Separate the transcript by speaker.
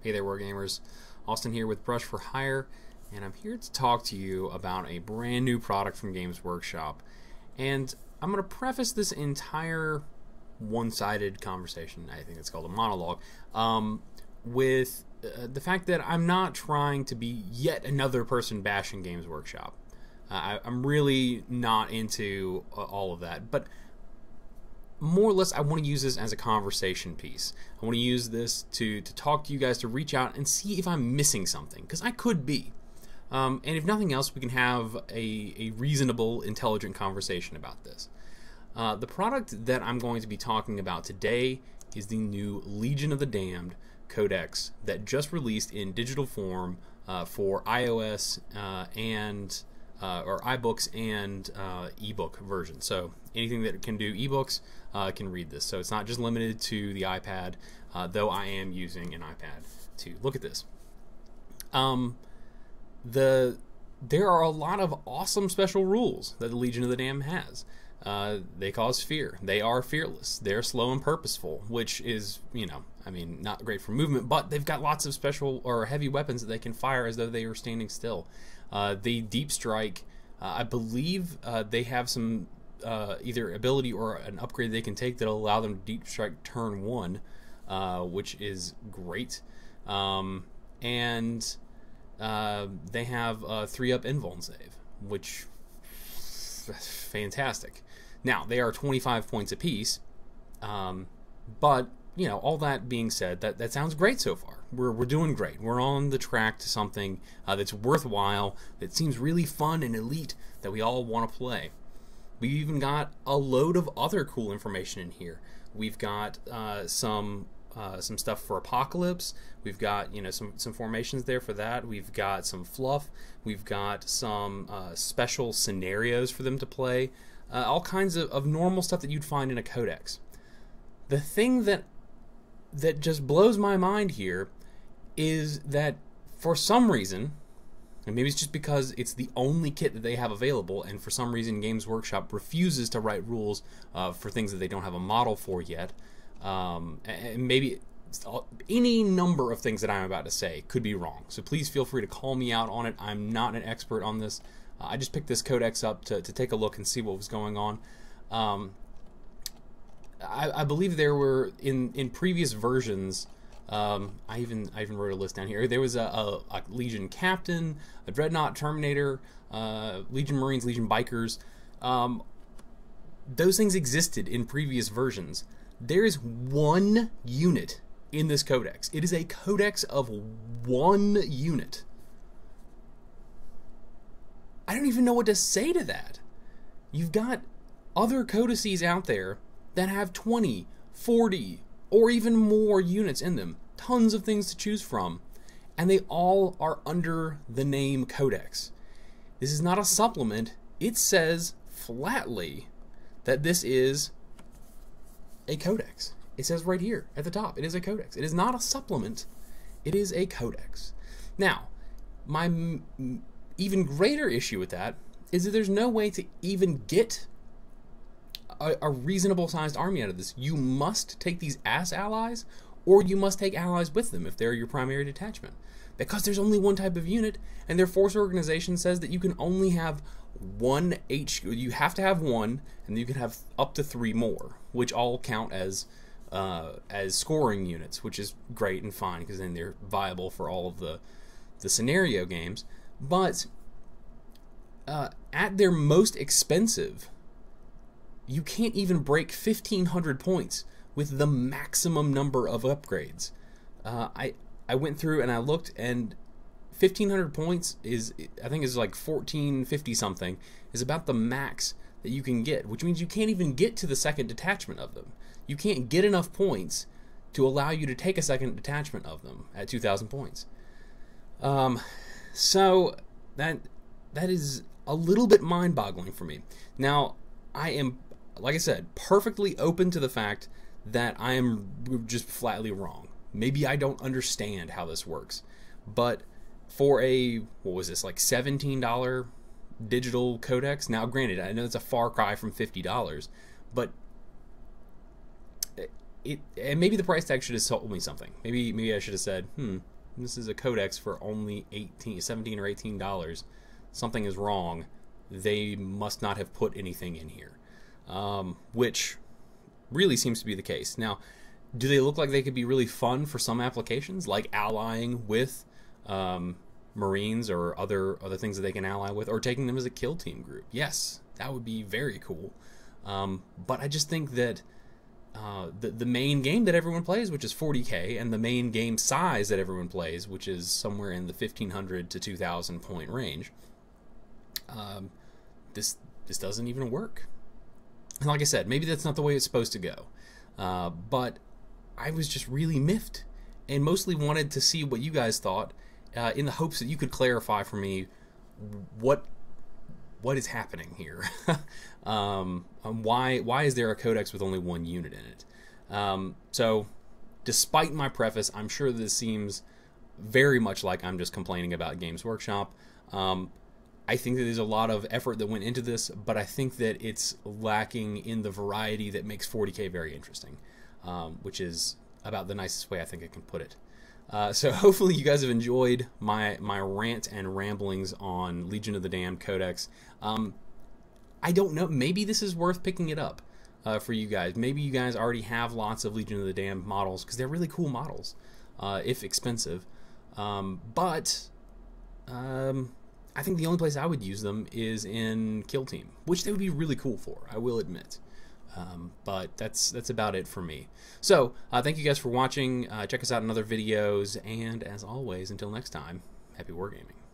Speaker 1: Hey there, Wargamers. Austin here with Brush for Hire, and I'm here to talk to you about a brand new product from Games Workshop. And I'm going to preface this entire one-sided conversation, I think it's called a monologue, with the fact that I'm not trying to be yet another person bashing Games Workshop. I'm really not into all of that, but more or less I want to use this as a conversation piece. I want to use this to talk to you guys, to reach out and see if I'm missing something, because I could be. And if nothing else, we can have a reasonable, intelligent conversation about this. The product that I'm going to be talking about today is the new Legion of the Damned Codex that just released in digital form for iOS or iBooks and ebook version. So anything that can do ebooks can read this. So it's not just limited to the iPad, though I am using an iPad to look at this. There are a lot of awesome special rules that the Legion of the Damned has. They cause fear. They are fearless. They're slow and purposeful, which is, not great for movement, but they've got lots of special or heavy weapons that they can fire as though they were standing still. The Deep Strike, I believe they have some either ability or an upgrade they can take that'll allow them to Deep Strike turn 1, which is great. And they have a 3-up invuln save, which fantastic. Now, they are 25 points apiece, but, all that being said, that sounds great so far. We're doing great. We're on the track to something that's worthwhile, that seems really fun and elite, that we all want to play. We've even got a load of other cool information in here. We've got some stuff for Apocalypse. We've got some formations there for that. We've got some fluff. We've got some special scenarios for them to play. All kinds of normal stuff that you'd find in a Codex. The thing that just blows my mind here is that for some reason, and maybe it's just because it's the only kit that they have available, and for some reason Games Workshop refuses to write rules for things that they don't have a model for yet. And maybe any number of things that I'm about to say could be wrong. So please feel free to call me out on it. I'm not an expert on this. I just picked this Codex up to take a look and see what was going on. I believe there were in previous versions. I even wrote a list down here. There was a Legion Captain, a Dreadnought Terminator, Legion Marines, Legion Bikers. Those things existed in previous versions. There is one unit in this Codex. It is a Codex of one unit. I don't even know what to say to that. You've got other codices out there that have 20, 40, or even more units in them. Tons of things to choose from. And they all are under the name Codex. This is not a supplement. It says flatly that this is a Codex. It says right here at the top, it is a Codex. It is not a supplement. It is a Codex. Now, my even greater issue with that is that there's no way to even get a reasonable sized army out of this. You must take these as allies, or you must take allies with them if they're your primary detachment, because there's only one type of unit, and their force organization says that you can only have one HQ. You have to have one, and you can have up to 3 more, which all count as scoring units, which is great and fine because then they're viable for all of the scenario games. But at their most expensive, you can't even break 1,500 points with the maximum number of upgrades. I went through and I looked, and 1,500 points is, I think, is like 1,450 something, is about the max that you can get, which means you can't even get to the second detachment of them. You can't get enough points to allow you to take a second detachment of them at 2,000 points. So that is a little bit mind-boggling for me. Now, I am, like I said, perfectly open to the fact that I am just flatly wrong. Maybe I don't understand how this works. But for a, what was this, like $17 digital Codex? Now, granted, I know it's a far cry from $50, but and maybe the price tag should have told me something. Maybe I should have said, this is a Codex for only $17 or $18. Something is wrong. They must not have put anything in here, which really seems to be the case. Now, do they look like they could be really fun for some applications, like allying with Marines or other things that they can ally with, or taking them as a kill team group? Yes, that would be very cool. But I just think that the main game that everyone plays, which is 40K, and the main game size that everyone plays, which is somewhere in the 1,500 to 2,000 point range, this doesn't even work. And like I said, maybe that's not the way it's supposed to go. But I was just really miffed, and mostly wanted to see what you guys thought, in the hopes that you could clarify for me what is happening here. Why is there a Codex with only one unit in it? So, despite my preface, I'm sure this seems very much like I'm just complaining about Games Workshop. I think that there's a lot of effort that went into this, but I think that it's lacking in the variety that makes 40K very interesting, which is about the nicest way I think I can put it. So hopefully you guys have enjoyed my rant and ramblings on Legion of the Damned Codex. I don't know, maybe this is worth picking it up for you guys. Maybe you guys already have lots of Legion of the Damned models, because they're really cool models, if expensive. But I think the only place I would use them is in Kill Team, which they would be really cool for, I will admit. But that's about it for me. So thank you guys for watching. Check us out in other videos, and as always, until next time, happy wargaming.